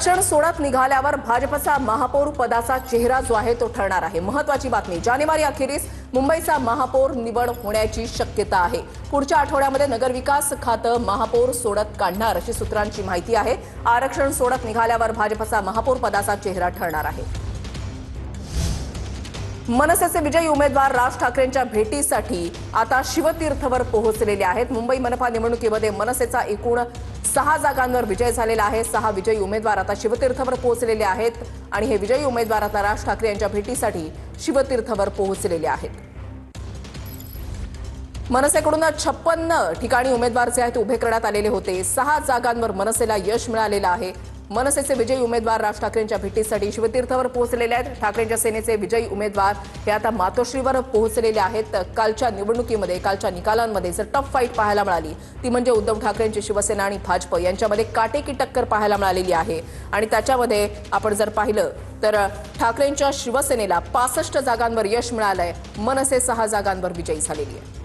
आरक्षण सोडत निघाल्यावर भाजपचा महापौर पदाचा चेहरा जो आहे तो ठरणार आहे। महत्त्वाची बातमी, जानेवारी अखेरीस मुंबईचा महापौर निवड होण्याची शक्यता आहे। पुढच्या आठवड्यामध्ये नगरविकास खातं महापौर सोडत काढणार अशी सूत्रांची माहिती आहे। आरक्षण सोडत निघाल्यावर भाजपचा महापौर पदाचा चेहरा ठरणार आहे। मनसेचे विजयी उमेदवार राज ठाकरेंच्या भेटीसाठी आता शिवतीर्थवर पोहोचलेले आहेत। मुंबई मनपा निवडणुकीमध्ये मनसेचा एकूण 6 जागांवर विजय झालेला आहे। 6 विजयी उमेदवार आता शिवतीर्थवर पोहोचलेले आहेत आणि हे विजयी उमेदवार आता राज ठाकरे यांच्या भेटीसाठी शिवतीर्थवर पोहोचलेले आहेत। मनसेकडून 56 ठिकाणी उमेदवार जे आहेत उभे करण्यात आलेले होते। 6 जागांवर मनसेला यश मिळालेलं आहे। मनसेचे विजयी उमेदवार राज ठाकरेंच्या भेटीसाठी शिवतीर्थवर पोहोचलेले आहेत। ठाकरेंच्या सेनेचे विजयी उमेदवार हे आता मातोश्रीवर पोहोचलेले आहेत। कालच्या निवडणुकीमध्ये कालच्या निकालांमध्ये जर टफ फाईट पाहायला मिळाली ती म्हणजे उद्धव ठाकरेंची शिवसेना आणि भाजप यांच्यामध्ये काटेकी टक्कर पाहायला मिळालेली आहे आणि त्याच्यामध्ये आपण जर पाहिलं तर ठाकरेंच्या शिवसेनेला 65 जागांवर यश मिळालंय। मनसे 6 जागांवर विजयी झालेली आहे।